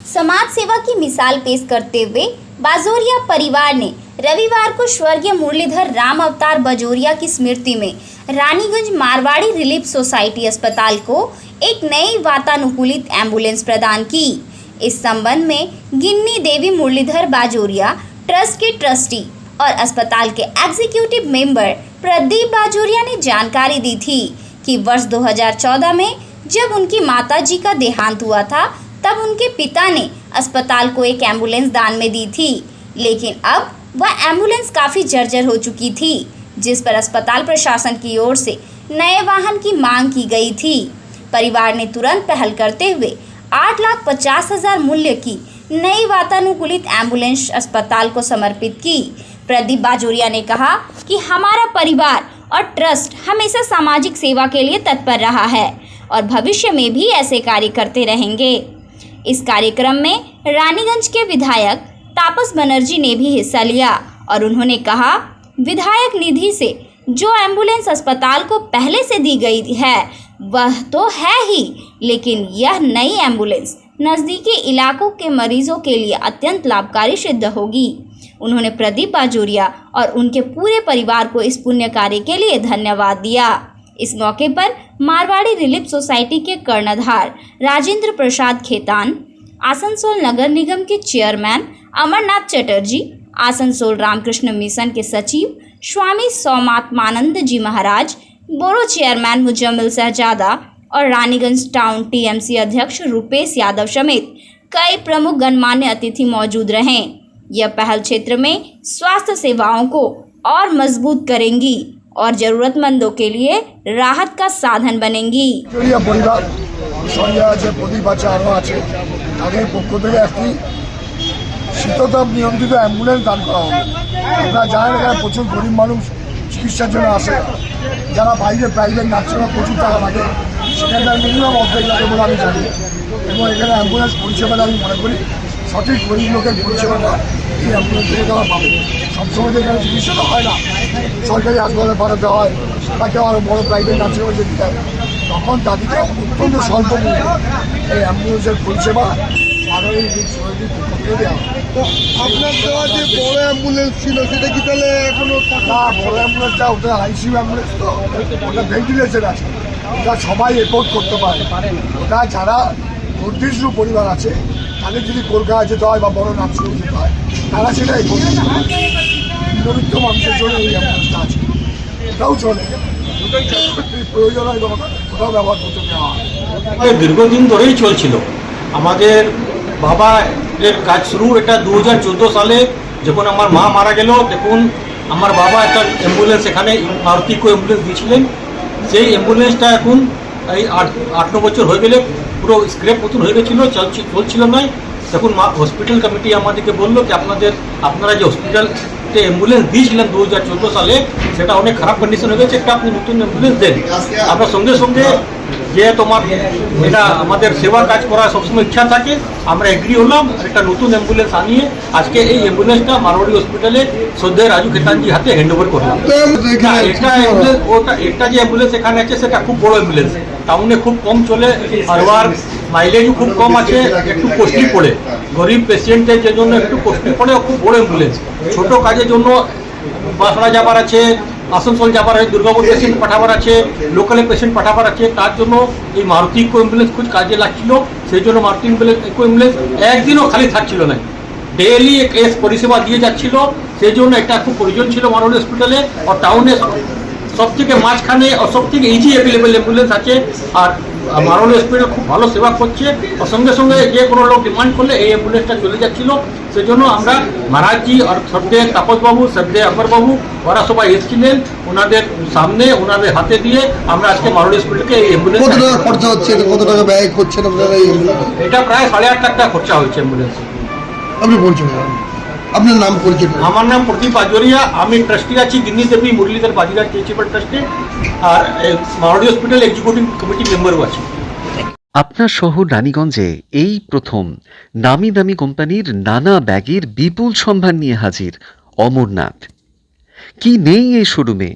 समाज सेवा की मिसाल पेश करते हुए बाजोरिया परिवार ने रविवार को स्वर्गीय मुरलीधर राम अवतार बाजोरिया की स्मृति में रानीगंज मारवाड़ी रिलीफ सोसाइटी अस्पताल को एक नई वातानुकूलित एम्बुलेंस प्रदान की। इस संबंध में गिन्नी देवी मुरलीधर बाजोरिया ट्रस्ट के ट्रस्टी और अस्पताल के एग्जीक्यूटिव मेंबर प्रदीप बाजोरिया ने जानकारी दी थी कि वर्ष 2014 में जब उनकी माताजी का देहांत हुआ था तब उनके पिता ने अस्पताल को एक एम्बुलेंस दान में दी थी, लेकिन अब वह एम्बुलेंस काफ़ी जर्जर हो चुकी थी, जिस पर अस्पताल प्रशासन की ओर से नए वाहन की मांग की गई थी। परिवार ने तुरंत पहल करते हुए 8,50,000 मूल्य की नई वातानुकूलित एम्बुलेंस अस्पताल को समर्पित की। प्रदीप बाजोरिया ने कहा कि हमारा परिवार और ट्रस्ट हमेशा सामाजिक सेवा के लिए तत्पर रहा है और भविष्य में भी ऐसे कार्य करते रहेंगे। इस कार्यक्रम में रानीगंज के विधायक तापस बनर्जी ने भी हिस्सा लिया और उन्होंने कहा, विधायक निधि से जो एम्बुलेंस अस्पताल को पहले से दी गई है वह तो है ही, लेकिन यह नई एम्बुलेंस नज़दीकी इलाकों के मरीजों के लिए अत्यंत लाभकारी सिद्ध होगी। उन्होंने प्रदीप बाजोरिया और उनके पूरे परिवार को इस पुण्य कार्य के लिए धन्यवाद दिया। इस मौके पर मारवाड़ी रिलीफ सोसाइटी के कर्णधार राजेंद्र प्रसाद खेतान, आसनसोल नगर निगम के चेयरमैन अमरनाथ चटर्जी, आसनसोल रामकृष्ण मिशन के सचिव स्वामी सौमात्मानंद जी महाराज, बोरो चेयरमैन मुजम्मिल शहजादा और रानीगंज टाउन टीएमसी अध्यक्ष रुपेश यादव समेत कई प्रमुख गणमान्य अतिथि मौजूद रहे। यह पहल क्षेत्र में स्वास्थ्य सेवाओं को और मजबूत करेंगी और जरूरतमंदों के लिए राहत का साधन बनेंगी। শীততাপ নিয়ন্ত্রিত অ্যাম্বুলেন্স দান করা হবে। আপনারা জানেন এখানে প্রচুর গরিব মানুষ চিকিৎসার জন্য আসে, যারা বাইরে প্রাইভেট নার্সিংহোমে প্রচুর টাকা লাগে, সেখানে মিনিমাম অর্ধেক লাগে বলে আমি জানি। এবং এখানে অ্যাম্বুলেন্স পরিষেবাটা আমি মনে করি সঠিক গরিব লোকের পরিষেবাটা এই অ্যাম্বুলেন্স থেকে তারা পাবে। সবসময় তো এখানে চিকিৎসাটা হয় না, সরকারি হাসপাতালে পাঠাতে হয় বা কেউ আরও বড়ো প্রাইভেট নার্সিংহোমে যেতে হয়, তখন তাদেরকে অত্যন্ত স্বল্প মূল্যে এই অ্যাম্বুলেন্সের পরিষেবা আপনার দেওয়া যে বড় অ্যাম্বুলেন্স ছিল সেটা কি তাহলে এখনো না? বড় অ্যাম্বুলেন্সটা ওটা আইসিইউ অ্যাম্বুলেন্স, তো ওটা ভেন্টিলেশন আছে, ওটা সবাই এফোর্ড করতে পারে। ওটা যারা নির্দিষ্ট পরিবার আছে তাদের যদি কলকাতা যেতে হয় বা বড় নার্সিংহোমে যেতে হয় তারা সেটা এফোর্ড করতে পারে। নিম্নবিত্ত মানুষের জন্য এই অ্যাম্বুলেন্সটা আছে, ওটাও চলে, প্রয়োজন হয় ওটাও ব্যবহার করতে দেওয়া হয়। দীর্ঘদিন ধরেই চলছিল আমাদের বাবা এর কাজ শুরু। এটা 2014 সালে যখন আমার মা মারা গেল, দেখুন আমার বাবা একটা অ্যাম্বুলেন্স এখানে আর্থিক অ্যাম্বুলেন্স দিয়েছিলেন। সেই অ্যাম্বুলেন্সটা এখন এই 8-9 বছর হয়ে গেলে পুরো স্ক্র্যাপ মতন হয়ে গেছিলো, চলছিল নয়। তখন হসপিটাল কমিটি আমাদেরকে বললো কি আপনারা যে হসপিটালতে অ্যাম্বুলেন্স দিয়েছিলেন 2014 সালে সেটা অনেক খারাপ কন্ডিশন হয়ে গেছে, একটা আপনি নতুন অ্যাম্বুলেন্স দেন। আমরা সঙ্গে সঙ্গে যে তোমার এটা আমাদের সেবা কাজ করার সবসময় ইচ্ছা থাকে, আমরা এগ্রি হলাম একটা নতুন অ্যাম্বুলেন্স আনিয়ে আজকে এই অ্যাম্বুলেন্সটা মারোয়াড়ি হসপিটালে শ্রদ্ধেয় রাজু খেতানজি হাতে হ্যান্ড ওভার করলাম। এটা যে অ্যাম্বুলেন্স এখানে আছে সেটা খুব বড় অ্যাম্বুলেন্স, টাউনে খুব কম চলে আর মাইলেজও খুব কম আছে, একটু কস্টলি পড়ে, গরিব পেশেন্টের জন্য একটু কস্টলি পড়ে, খুব বড় অ্যাম্বুলেন্স। ছোট কাজের জন্য বাসড়া যাবার আছে, আসানসোল যাবার আছে, দুর্গাপুর পেশেন্ট পাঠাবার আছে, লোকালে পেশেন্ট পাঠাবার আছে, তার জন্য এই মারুতি ইকো অ্যাম্বুলেন্স খুব কাজে লাগছিল। সেই জন্য মারুতি ইকো অ্যাম্বুলেন্স একদিনও খালি থাকছিল না, ডেইলি কেস পরিষেবা দিয়ে যাচ্ছিল। সেই জন্য এটা খুব প্রয়োজন ছিল মারোয়াড়ি হসপিটালে। আর টাউনে সব থেকে মাঝখানে সব থেকে ইজি অ্যাভেলেবেল অ্যাম্বুলেন্স আছে আর মারোয়াড়ি হসপিটাল খুব ভালো সেবা করছে। আর সঙ্গে সঙ্গে যে কোনো লোক ডিমান্ড করলে এই অ্যাম্বুলেন্সটা চলে যাচ্ছিল। সেই জন্য আমরা মহারাজজি আর শ্রদ্ধেয় তাপসবাবু, শ্রদ্ধেয় আকবরবাবু ওরা সবাই এসেছিলেন, ওনাদের সামনে ওনাদের হাতে দিয়ে আমরা আজকে মারোয়াড়ি হসপিটালকে এই অ্যাম্বুলেন্স। কত টাকা খরচা হচ্ছে, কত টাকা ব্যয় করছেন আপনারা এই অ্যাম্বুলেন্স? এটা প্রায় 8.5 লাখ টাকা খরচা হয়েছে অ্যাম্বুলেন্স। আপনি বলছেন আপনার নাম পরিচয়? আমার নাম প্রদীপ বাজোরিয়া, আমি ট্রাস্টি আছি গিন্নি দেবী মুরলীধর বাজোরিয়া চ্যারিটেবল ট্রাস্টে, আর মারোয়াড়ি হসপিটাল এক্সিকিউটিভ কমিটি মেম্বারও আছি। আপনার শহর রানীগঞ্জে এই প্রথম নামি দামি কোম্পানির নানা ব্যাগের বিপুল সম্ভার নিয়ে হাজির অমরনাথ। কি নেই এই শোরুমে?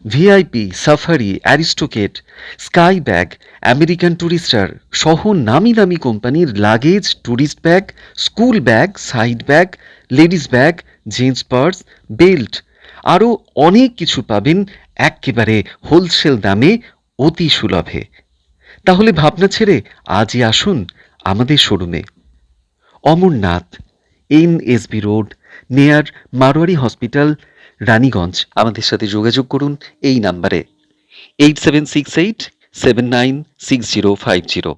VIP, Safari, Aristocrat, Sky bag, American Tourister সহ নামি দামি কোম্পানির luggage, tourist bag, school bag, side bag, ladies bag, jeans purse, belt আরও অনেক কিছু পাবেন একেবারে হোলসেল দামে অতি সুলভে। তাহলে ভাবনা ছেড়ে আজই আসুন আমাদের শোরুমে। অমরনাথ, এনএসবি রোড, নেয়ার মারোয়ারি হসপিটাল, রানীগঞ্জ। আমাদের সাথে যোগাযোগ করুন এই নাম্বারে 8768796050।